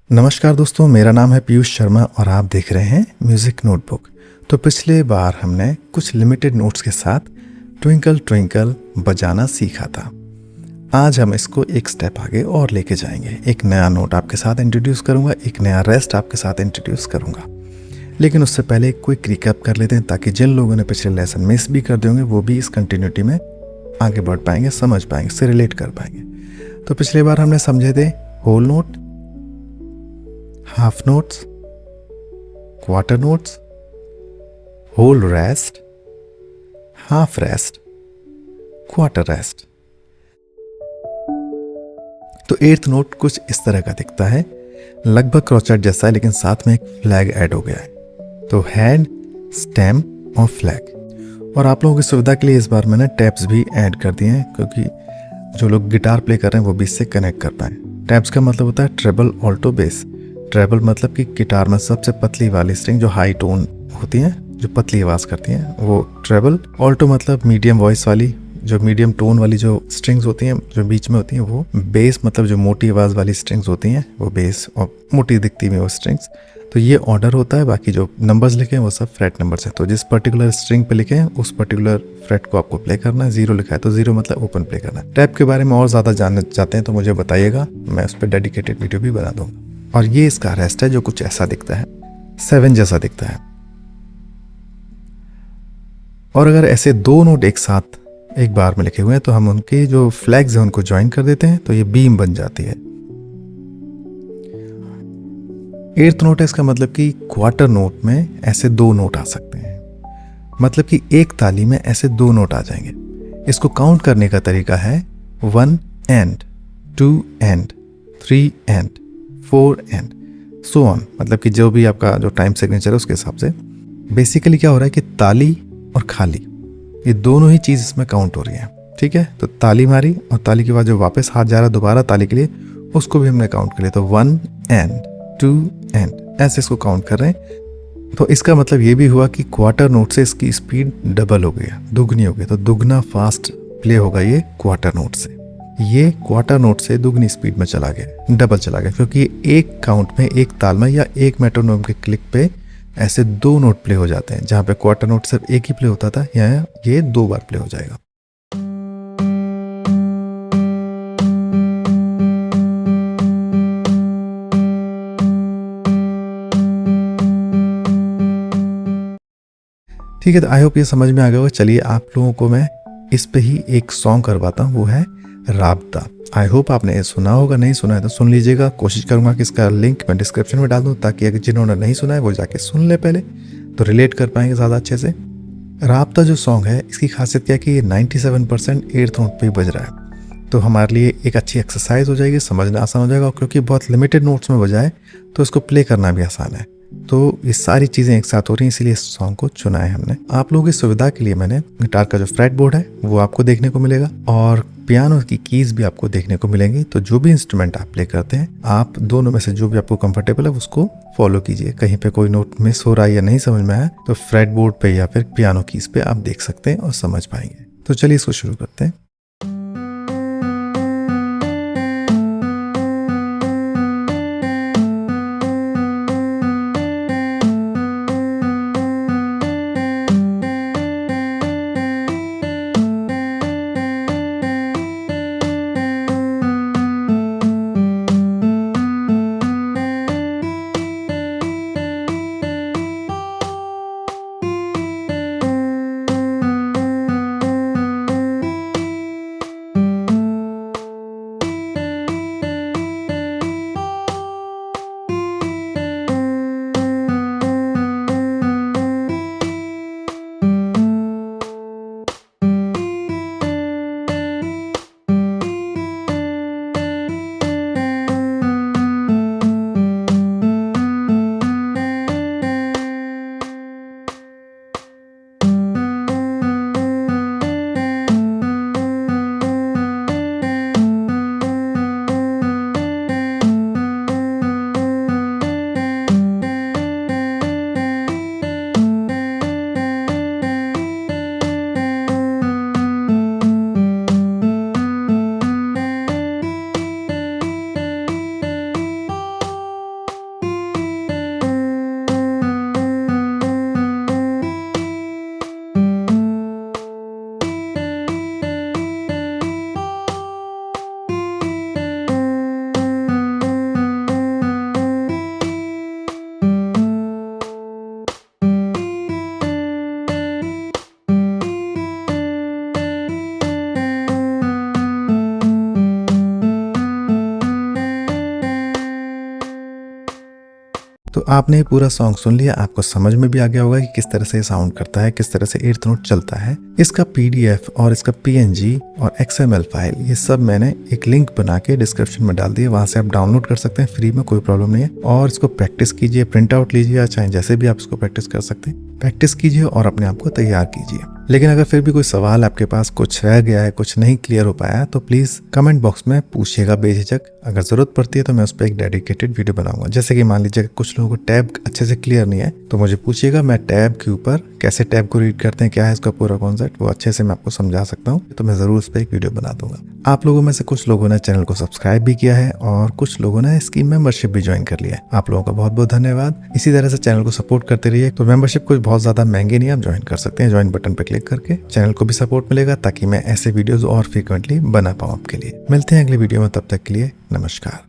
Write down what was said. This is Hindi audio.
नमस्कार दोस्तों, मेरा नाम है पीयूष शर्मा और आप देख रहे हैं म्यूज़िक नोटबुक। तो पिछले बार हमने कुछ लिमिटेड नोट्स के साथ ट्विंकल ट्विंकल बजाना सीखा था। आज हम इसको एक स्टेप आगे और लेके जाएंगे। एक नया नोट आपके साथ इंट्रोड्यूस करूंगा, एक नया रेस्ट आपके साथ इंट्रोड्यूस करूंगा। लेकिन उससे पहले एक क्विक रिकैप कर लेते हैं ताकि जिन लोगों ने पिछले लेसन मिस भी कर दिए होंगे वो भी इस कंटिन्यूटी में आगे बढ़ पाएंगे, समझ पाएंगे, इससे रिलेट कर पाएंगे। तो पिछले बार हमने समझे थे whole note, half notes, quarter notes, whole rest, half rest, quarter rest. तो एट्थ नोट कुछ इस तरह का दिखता है, लगभग क्रॉचेट जैसा है, लेकिन साथ में एक फ्लैग ऐड हो गया है। तो हेड, स्टेम और फ्लैग। और आप लोगों की सुविधा के लिए इस बार मैंने टैब्स भी ऐड कर दिए हैं क्योंकि जो लोग गिटार प्ले कर रहे हैं वो भी इससे कनेक्ट कर पाए। टैब्स का मतलब होता है ट्रेबल, ऑल्टो, बेस। ट्रेबल मतलब कि गिटार में सबसे पतली वाली स्ट्रिंग जो हाई टोन होती हैं, जो पतली आवाज़ करती हैं, वो ट्रेबल। ऑल्टो मतलब मीडियम वॉइस वाली, जो मीडियम टोन वाली जो स्ट्रिंग्स होती हैं, जो बीच में होती हैं, वो बेस मतलब जो मोटी आवाज़ वाली स्ट्रिंग्स होती हैं वो बेस, और मोटी दिखती हैं वो स्ट्रिंग्स। तो ये ऑर्डर होता है। बाकी जो नंबर्स लिखे हैं वो सब फ्रेट नंबर्स हैं। तो जिस पर्टिकुलर स्ट्रिंग पे लिखे हैं उस पर्टिकुलर फ्रेट को आपको प्ले करना है। 0 लिखा है तो 0 मतलब ओपन प्ले करना है। टैप के बारे में और ज़्यादा जानना चाहते हैं तो मुझे बताइएगा, मैं उस पर डेडिकेटेड वीडियो भी बना दूँगा। और ये इसका रेस्ट है जो कुछ ऐसा दिखता है, 7 जैसा दिखता है। और अगर ऐसे दो नोट एक साथ एक बार में लिखे हुए हैं तो हम उनके जो फ्लैग्स हैं उनको ज्वाइन कर देते हैं तो ये बीम बन जाती है। एट्थ नोट है, इसका मतलब कि क्वार्टर नोट में ऐसे दो नोट आ सकते हैं, मतलब कि एक ताली में ऐसे दो नोट आ जाएंगे। इसको काउंट करने का तरीका है 1 and, 2 and, 3 and, 4 and, so on. मतलब कि जो भी आपका जो टाइम सिग्नेचर है उसके हिसाब से। बेसिकली क्या हो रहा है कि ताली और खाली ये दोनों ही चीज़ इसमें काउंट हो रही है। ठीक है, तो ताली मारी और ताली के बाद जो वापस हाथ जा रहा है दोबारा ताली के लिए, उसको भी हमने काउंट कर लिया। तो 1 एंड, 2 एंड, ऐसे इसको काउंट कर रहे हैं। तो इसका मतलब ये भी हुआ कि क्वार्टर नोट से इसकी स्पीड डबल हो गई, दुगनी हो गई। तो दुगना फास्ट प्ले होगा ये क्वार्टर नोट से। ये क्वार्टर नोट से दुगनी स्पीड में चला गया, डबल चला गया, क्योंकि एक काउंट में, एक ताल में या एक मेट्रोनोम के क्लिक पे ऐसे दो नोट प्ले हो जाते हैं। जहाँ पे क्वार्टर नोट सिर्फ एक ही प्ले होता था, यहाँ ये 2 बार प्ले हो जाएगा। ठीक है, तो आई होप ये समझ में आ गया होगा। चलिए आप लोगों को मैं इस पे ही एक सॉन्ग करवाता हूँ, वो है राबता। आई होप आपने ये सुना होगा, नहीं सुना है तो सुन लीजिएगा। कोशिश करूंगा कि इसका लिंक मैं डिस्क्रिप्शन में डाल दूँ ताकि अगर जिन्होंने नहीं सुना है वो जाके सुन ले पहले, तो रिलेट कर पाएंगे ज़्यादा अच्छे से। राबता जो सॉन्ग है इसकी खासियत क्या है कि ये 97% एट्थ नोट पे ही बज रहा है। तो हमारे लिए एक अच्छी एक्सरसाइज हो जाएगी, समझना आसान हो जाएगा। और क्योंकि बहुत लिमिटेड नोट्स में बजा है तो इसको प्ले करना भी आसान है। तो ये सारी चीज़ें एक साथ हो रही हैं, इसीलिए इस सॉन्ग को चुना है हमने। आप लोगों की सुविधा के लिए मैंने गिटार का जो फ्रेट बोर्ड है वो आपको देखने को मिलेगा और पियानो की कीज भी आपको देखने को मिलेंगी। तो जो भी इंस्ट्रूमेंट आप प्ले करते हैं, आप दोनों में से जो भी आपको कंफर्टेबल है उसको फॉलो कीजिए। कहीं पे कोई नोट मिस हो रहा है या नहीं समझ में आया तो फ्रेट बोर्ड पे या फिर पियानो कीज पे आप देख सकते हैं और समझ पाएंगे। तो चलिए इसको शुरू करते हैं। तो आपने ये पूरा सॉन्ग सुन लिया, आपको समझ में भी आ गया होगा कि किस तरह से ये साउंड करता है, किस तरह से एट्थ नोट चलता है। इसका PDF और इसका PNG और XML फाइल ये सब मैंने एक लिंक बना के डिस्क्रिप्शन में डाल दिया, वहां से आप डाउनलोड कर सकते हैं फ्री में, कोई प्रॉब्लम नहीं है। और इसको प्रैक्टिस कीजिए, प्रिंट आउट लीजिए, चाहे जैसे भी आप इसको प्रैक्टिस कर सकते हैं, प्रैक्टिस कीजिए और अपने आप को तैयार कीजिए। लेकिन अगर फिर भी कोई सवाल आपके पास कुछ रह गया है, कुछ नहीं क्लियर हो पाया, तो प्लीज कमेंट बॉक्स में पूछिएगा बेझिझक। अगर जरूरत पड़ती है तो मैं उस पर एक डेडिकेटेड वीडियो बनाऊंगा। जैसे कि मान लीजिए कुछ लोगों को टैब अच्छे से क्लियर नहीं है तो मुझे पूछिएगा, मैं टैब के ऊपर कैसे टैब को रीड करते हैं, क्या है इसका पूरा कॉन्सेप्ट, वो अच्छे से मैं आपको समझा सकता हूँ, तो मैं जरूर उस पर एक वीडियो बना दूंगा। आप लोगों में से कुछ लोगों ने चैनल को सब्सक्राइब भी किया है और कुछ लोगों ने इसकी मेंबरशिप भी ज्वाइन कर लिया है। आप लोगों का बहुत बहुत धन्यवाद। इसी तरह से चैनल को सपोर्ट करते रहिए। तो मेंबरशिप कुछ बहुत ज्यादा महंगे नहीं, आप ज्वाइन कर सकते हैं। ज्वाइन बटन पर क्लिक करके चैनल को भी सपोर्ट मिलेगा ताकि मैं ऐसे वीडियोस और फ्रीक्वेंटली बना पाऊँ आपके लिए। मिलते हैं अगले वीडियो में, तब तक के लिए नमस्कार।